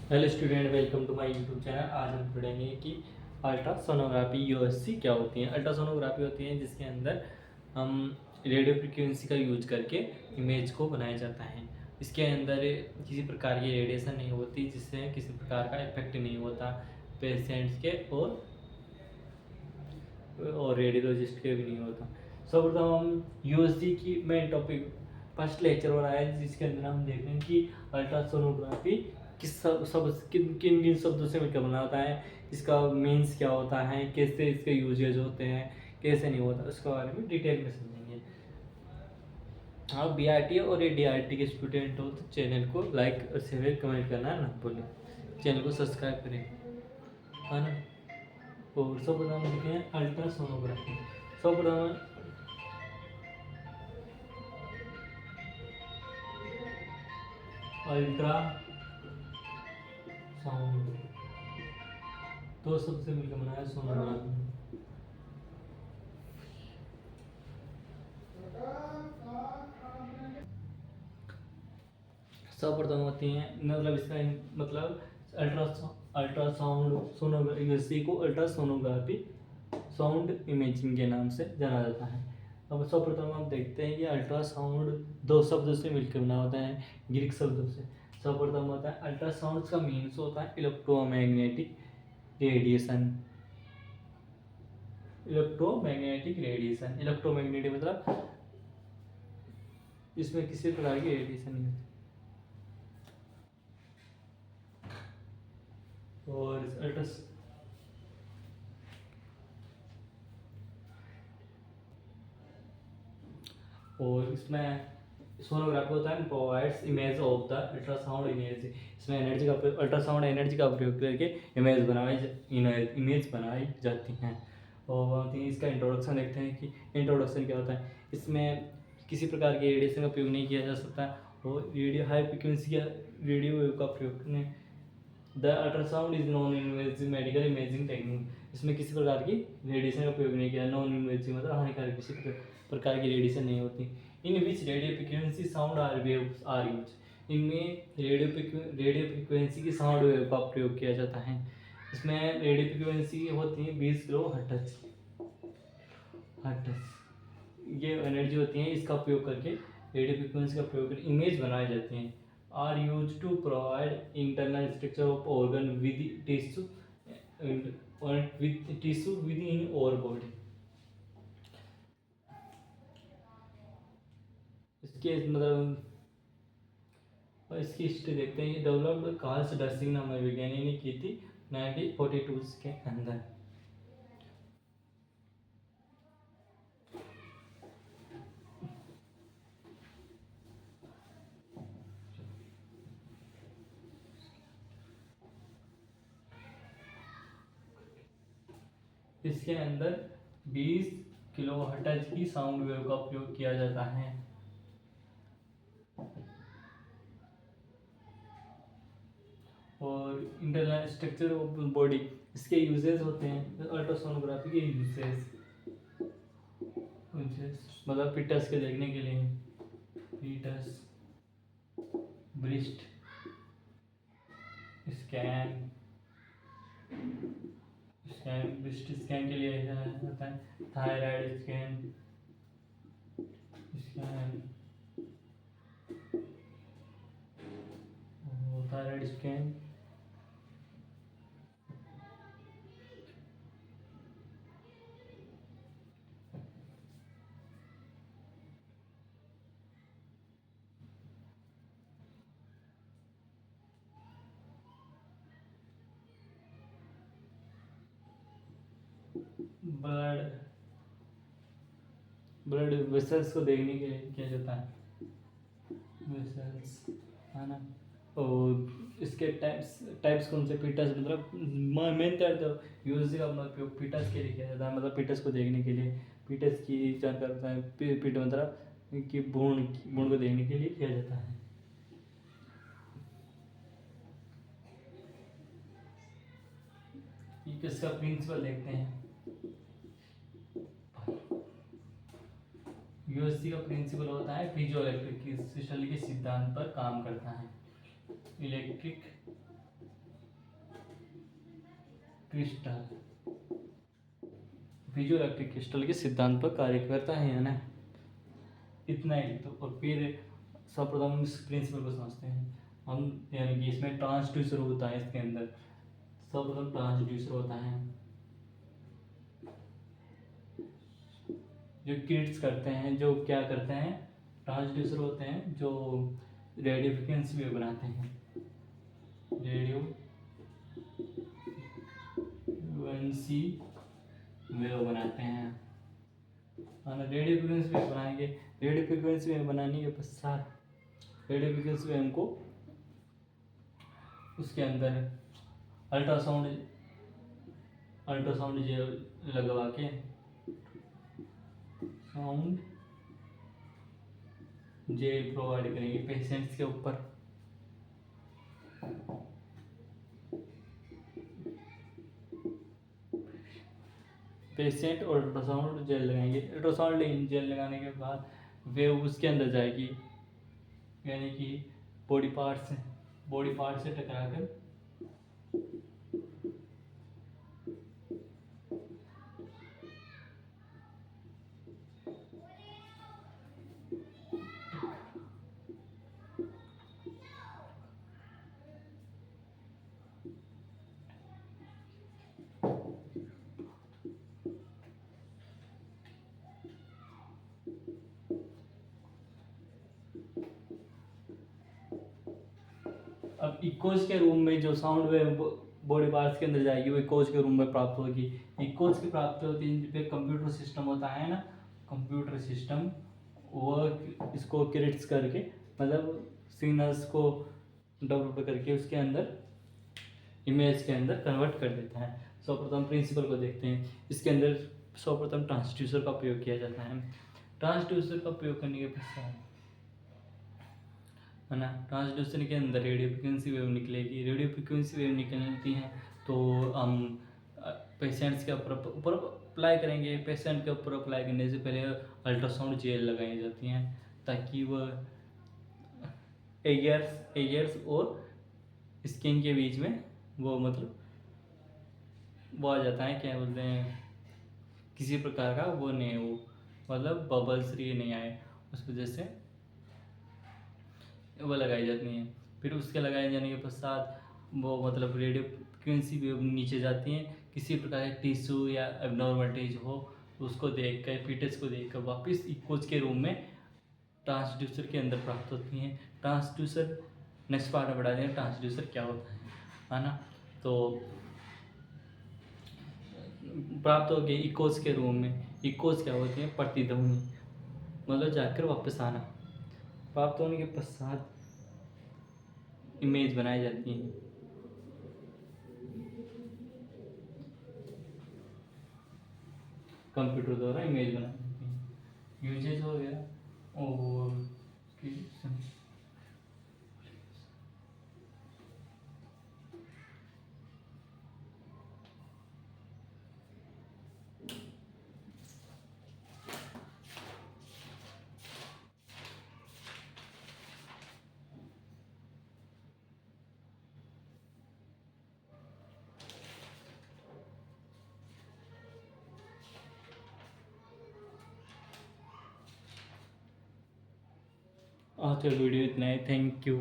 Hello student, welcome to my YouTube channel. आज हम पढ़ेंगे कि अल्ट्रासोनोग्राफी यूएससी क्या होती है। अल्ट्रासोनोग्राफी होती है जिसके अंदर हम रेडियो फ्रिक्वेंसी का यूज करके इमेज को बनाया जाता है। इसके अंदर किसी प्रकार की रेडिएशन नहीं होती, जिससे किसी प्रकार का इफेक्ट नहीं होता पेशेंट्स के और रेडियोलॉजिस्ट के भी नहीं होता। सर्वप्रथम हम यूएससी की मेन टॉपिक फर्स्ट लेक्चर हो रहा है, जिसके अंदर हम देख रहे हैं कि अल्ट्रासोनोग्राफी किस किन किन किन शब्दों से मिलकर बना होता है, इसका मीन्स क्या होता है, कैसे इसके यूजेज होते हैं, कैसे नहीं होता, उसके बारे में डिटेल में समझेंगे। आप BRT और ADRT के स्टूडेंट हो तो चैनल को लाइक और शेयर कमेंट करना ना भूलें, चैनल को सब्सक्राइब करें, है ना। और सर्वप्रथम देखते हैं अल्ट्रासोनोग्राफी। सर्वप्रथम अल्ट्रा साउंड दो शब्द से मिलकर बना है सोनोग्राफी। सर्वप्रथम होती हैं, मतलब इसका मतलब अल्ट्रासाउंड सोनोग्राफी को अल्ट्रासोनोग्राफी साउंड इमेजिंग के नाम से जाना जाता है। अब सर्वप्रथम हम देखते हैं कि अल्ट्रासाउंड दो शब्दों से मिलकर बना होता है, ग्रीक शब्दों से। सर्वप्रथम होता है अल्ट्रासाउंड का मीन्स होता है electromagnetic radiation. Electromagnetic radiation, electromagnetic मतलब इसमें किसी प्रकार की रेडिएशन नहीं होती। और इसमें सोनोग्राफी होता है provides image of the ultrasound energy. इसमें एनर्जी का अल्ट्रासाउंड एनर्जी का प्रयोग करके इमेज बनाई जाती हैं। और इसका इंट्रोडक्शन देखते हैं कि इंट्रोडक्शन क्या होता है। इसमें किसी प्रकार के रेडिएशन का प्रयोग नहीं किया जा सकता और रेडियो हाई फ्रिक्वेंसी या रेडियो वेव का प्रयोग करने the ultrasound is non invasive medical imaging technique. इसमें किसी प्रकार की रेडिएशन का प्रयोग नहीं किया। नॉन इन्वेजिव मतलब हानिकारक, किसी प्रकार की रेडिएशन नहीं होती। In which radio frequency sound are waves are use. इनमें रेडियो फ्रिक्वेंसी की साउंड वेव का प्रयोग किया जाता है। इसमें रेडियो फ्रिक्वेंसी होती है 20 किलो हर्ट्ज। ये एनर्जी होती है, इसका उपयोग करके रेडियो फ्रिक्वेंसी का प्रयोग करके इमेज बनाई जाती हैं। Are use to provide internal structure of organ with tissue within our body. इसके मतलब इसकी हिस्ट्री देखते हैं। डेवलप्ड कार्ल्स डसिंग नामक वैज्ञानिक ने की थी 1942 के अंदर। इसके अंदर 20 किलो हर्ट्ज की साउंड वेव का उपयोग किया जाता है। और इंटरनल स्ट्रक्चर ऑफ बॉडी, इसके यूजेस होते हैं। अल्ट्रासोनोग्राफी के यूजेस मतलब फिटस के देखने के लिए, fetus breast scan breast scan के लिए होता है। Thyroid scan thyroid scan blood blood vessels को देखने के लिए किया जाता है, वेसल्स, है ना। और इसके टाइप्स कौन से, पीटस मतलब मेन तो यूज का उपयोग पीटस के लिए किया जाता है, मतलब पीटस को देखने के लिए। पीटस की जानकारी होता है, पीट मतलब कि भ्रूण को देखने के लिए किया जाता है। इसका प्रिंसिपल देखते हैं। यूएससी का प्रिंसिपल होता है पीजो इलेक्ट्रिक क्रिस्टल के सिद्धांत पर काम करता है। इलेक्ट्रिक क्रिस्टल पीजोइलेक्ट्रिक क्रिस्टल के सिद्धांत पर कार्य करता है ना। इतना ही तो। और फिर सर्वप्रथम हम इस प्रिंसिपल को समझते हैं हम, यानी कि इसमें ट्रांसड्यूसर होता है। इसके अंदर सर्वप्रथम ट्रांसड्यूसर होता है जो किड्स करते हैं, जो क्या करते हैं, ट्रांसड्यूसर होते हैं जो रेडियो फ्रिक्वेंसी वेव बनाते हैं। रेडियो फ्रिक्वेंसी वेव बनाते हैं और रेडियो फ्रिक्वेंसी वेव बनाएंगे। रेडियो फ्रिक्वेंसी वेव बनाने के पश्चात रेडियो फ्रिक्वेंसी वेव को उसके अंदर अल्ट्रासाउंड जेल लगवा के साउंड जेल प्रोवाइड करेंगे पेशेंट्स के ऊपर। पेशेंट और अल्ट्रासाउंड जेल लगाएंगे। अल्ट्रासाउंड जेल लगाने के बाद वेव उसके अंदर जाएगी, यानी कि बॉडी पार्ट से टकरा कर अब इकोज के रूम में जो साउंड वेव बॉडी पार्ट्स के अंदर जाएगी वो इकोज के रूम में प्राप्त होगी। इकोज की प्राप्ति होती है पे कंप्यूटर सिस्टम होता है ना, कंप्यूटर सिस्टम वो इसको क्रिएट्स करके मतलब सिग्नल्स को डेवलप करके उसके अंदर इमेज के अंदर कन्वर्ट कर देता है। सर्वप्रथम प्रिंसिपल को देखते हैं। इसके अंदर सर्वप्रथम ट्रांसड्यूसर का प्रयोग किया जाता है। ट्रांसड्यूसर का प्रयोग करने के पश्चात है ना, ट्रांसड्यूसर के अंदर रेडियो फ्रिक्वेंसी वेव निकलेगी। रेडियो फ्रिक्वेंसी वेव निकलती है तो हम पेशेंट्स के ऊपर अप्लाई करेंगे। पेशेंट के ऊपर अप्लाई करने से पहले अल्ट्रासाउंड जेल लगाई जाती हैं ताकि वह एयर्स और स्किन के बीच में वो मतलब वो आ जाता है, क्या बोलते हैं, किसी प्रकार का वो नहीं है, वो मतलब बबल्स ये नहीं आए, उस वजह से वो लगाई जाती हैं। फिर उसके लगाए जाने के पश्चात वो मतलब रेडियो फ्रिक्वेंसी वेव नीचे जाती हैं। किसी प्रकार के टिश्यू या एबनॉर्मलिटीज हो उसको देख कर, फीटस को देख कर वापस इकोज के रूम में ट्रांसड्यूसर के अंदर प्राप्त होती हैं। ट्रांसड्यूसर नेक्स्ट पार्ट में बढ़ा देंगे ट्रांसड्यूसर क्या होता है ना। तो प्राप्त हो गई इकोज के रूम में। इकोज क्या होती है, प्रतिध्वनि, मतलब जाकर वापस आना। प्राप्त होने के पश्चात इमेज बनाई जाती है। कंप्यूटर द्वारा इमेज बनाई जाती है। यूजेज हो गया और आज का वीडियो इतना है। Thank you.